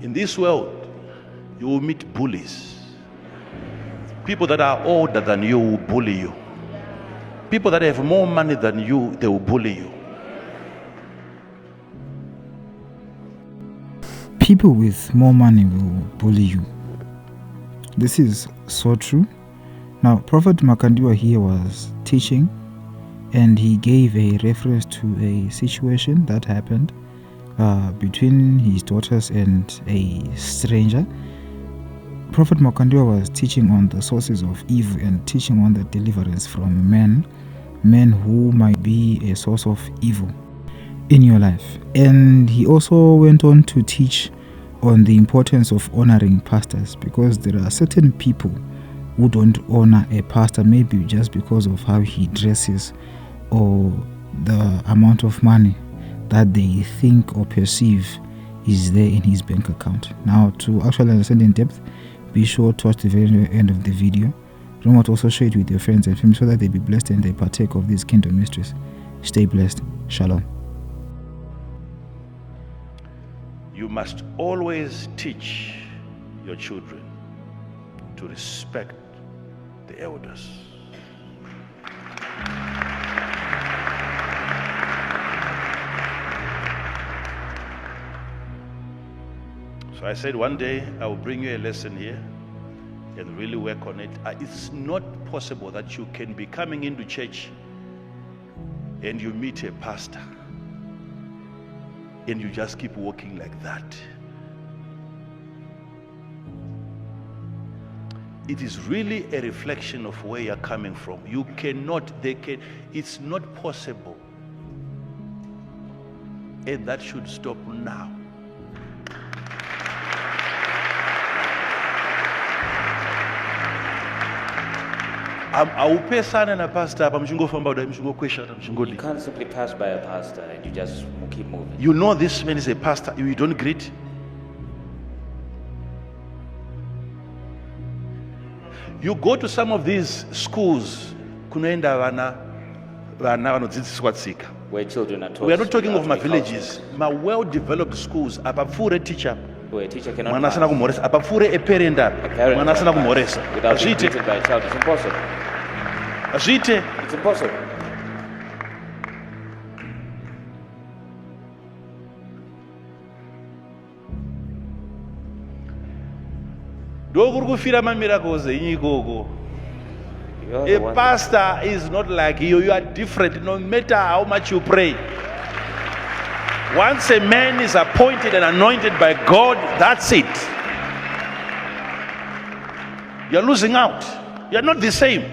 In this world, you will meet bullies. People that are older than you will bully you. People that have more money than you, they will bully you. People with more money will bully you. This is so true. Now, Prophet Makandiwa here was teaching, and he gave a reference to a situation that happened between his daughters and a stranger. Prophet Makandiwa was teaching on the sources of evil and teaching on the deliverance from men who might be a source of evil in your life. And he also went on to teach on the importance of honoring pastors, because there are certain people who don't honor a pastor, maybe just because of how he dresses or the amount of money that they think or perceive is there in his bank account. Now, to actually understand in depth, be sure to watch the very end of the video. Remember to also share it with your friends and family so that they be blessed and they partake of these kingdom mysteries. Stay blessed. Shalom. You must always teach your children to respect the elders. So I said one day I will bring you a lesson here and really work on it. It's not possible that you can be coming into church and you meet a pastor and you just keep walking like that. It is really a reflection of where you're coming from. You cannot, it's not possible. And that should stop now. You can't simply pass by a pastor and you just keep moving. You know this man is a pastor, you don't greet. You go to some of these schools where children are taught. We are not talking of my villages. My well-developed schools, a teacher, where a teacher cannot pass. A parent without being treated by a child. It's impossible. It's impossible. A pastor is not like you. You are different no matter how much you pray. Once a man is appointed and anointed by God, that's it. You're losing out. You're not the same.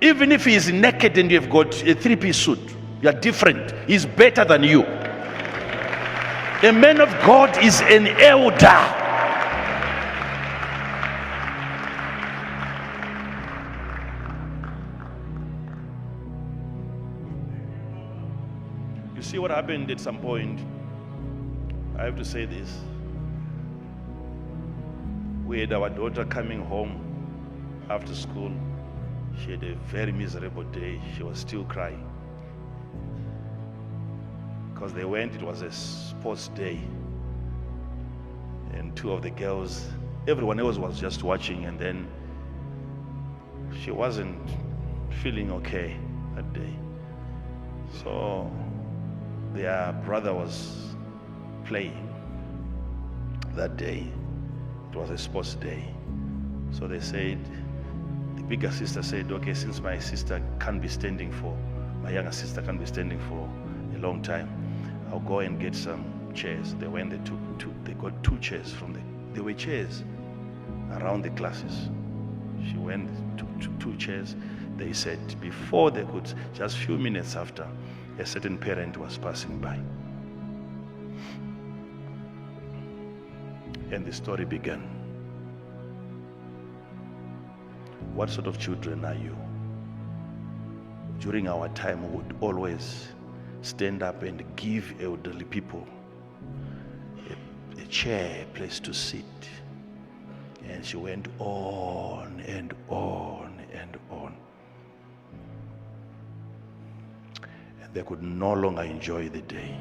Even if he is naked and you have got a three-piece suit, you're different. He's better than you. A man of God is an elder. You see what happened at some point? I have to say this. We had our daughter coming home after school. She had a very miserable day. She was still crying. Because they went, it was a sports day. And two of the girls, everyone else was just watching, and then she wasn't feeling okay that day. So their brother was playing that day. It was a sports day. So they said, the bigger sister said, okay, since my sister can't be standing for, my younger sister can't be standing for a long time, I'll go and get some chairs. They went, they got two chairs there were chairs around the classes. She went, took two chairs. They said before they could, just few minutes after, a certain parent was passing by. And the story began. What sort of children are you? During our time, we would always stand up and give elderly people a chair, a place to sit. And she went on and on and on. And they could no longer enjoy the day.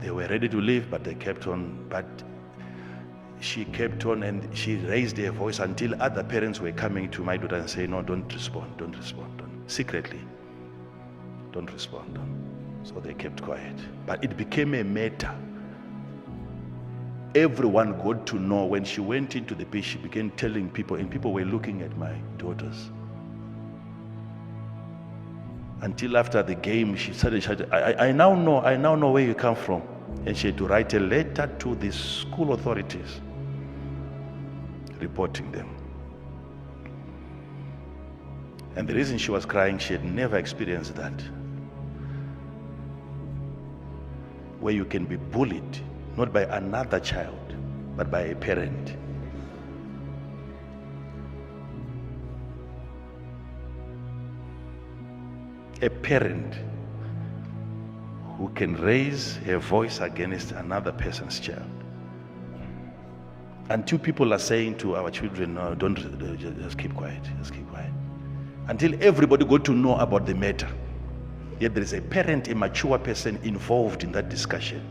They were ready to leave, but they kept on. But she kept on, and she raised her voice until other parents were coming to my daughter and saying, no, don't respond, secretly, don't respond. So they kept quiet. But it became a matter. Everyone got to know. When she went into the pitch, she began telling people, and people were looking at my daughters. Until after the game, she said, I now know where you come from. And she had to write a letter to the school authorities, reporting them. And the reason she was crying, she had never experienced that. Where you can be bullied, not by another child, but by a parent. A parent who can raise her voice against another person's child. Until people are saying to our children, no, don't, just keep quiet, just keep quiet. Until everybody got to know about the matter. Yet there is a parent, a mature person involved in that discussion.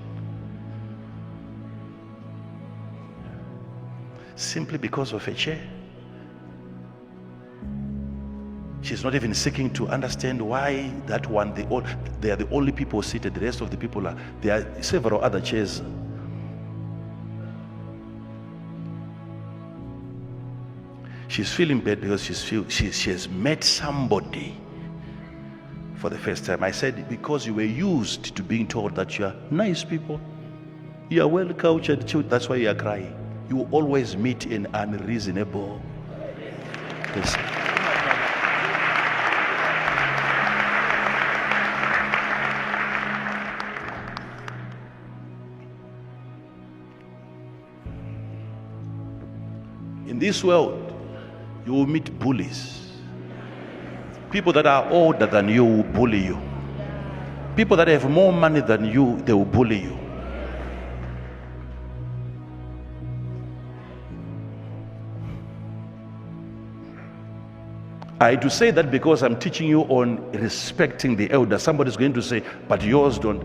Simply because of a chair. She's not even seeking to understand why that one, they are the only people seated, the rest of the people are, there are several other chairs. She's feeling bad because she has met somebody for the first time. I said, because you were used to being told that you are nice people, you are well cultured, that's why you are crying. You will always meet an unreasonable person. In this world, you will meet bullies. People that are older than you will bully you. People that have more money than you, they will bully you. I had to say that because I'm teaching you on respecting the elder. Somebody's going to say, but yours don't.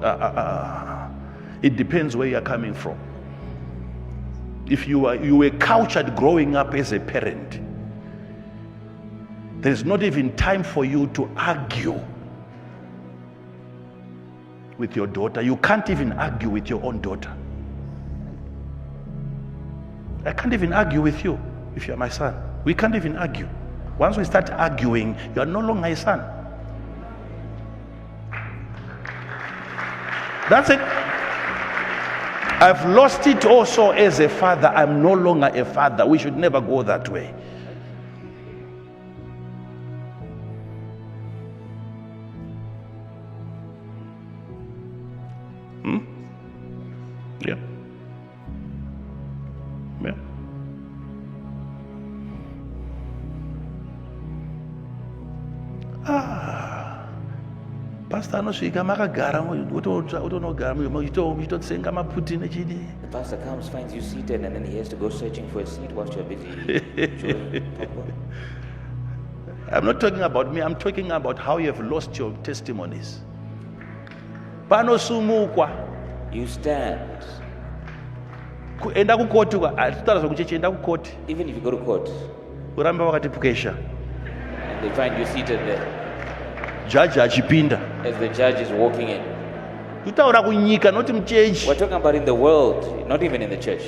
It depends where you're coming from. If you were cultured growing up as a parent, there's not even time for you to argue with your daughter. You can't even argue with your own daughter. I can't even argue with you if you're my son. We can't even argue. Once we start arguing, you are no longer a son. That's it. I've lost it also as a father. I'm no longer a father. We should never go that way. Yeah. Yeah. Pastor anosvika makagara utonogara muchitotsenga maputi nechidi. The pastor comes, finds you seated, and then he has to go searching for a seat whilst you're busy. I'm not talking about me, I'm talking about how you have lost your testimonies. Panosumukwa. You stand. Enda kukoti atitaura zvokucheche enda kukoti. Even if you go to court, Uramba wakatipukesha. and they find you seated there, Judge achipinda. as the judge is walking in. Tutaura kunyika not muchechi. We're talking about in the world, not even in the church.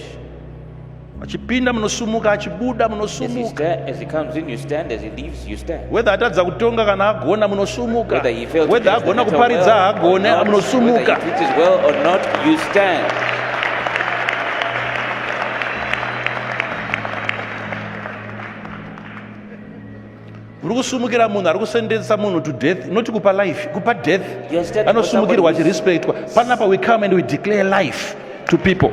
Achipinda munosumuka, achibuda munosumuka. As he comes in, you stand. As he leaves, you stand. Whether atadza kutonga kana agona munosumuka. Whether he fails to Whether preach the agona matter kuparidza well or agone not, whether munosumuka. he preaches well or not, you stand. Uri kusumukira munhu ari kusendesa munhu to death, not kupa life, kupa death. You are standing for somebody Anosumukirwa who's- achirespectwa. Panapa we come and we declare life to people.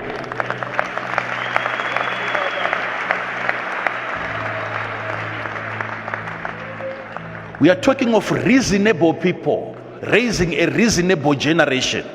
We are talking of reasonable people, raising a reasonable generation.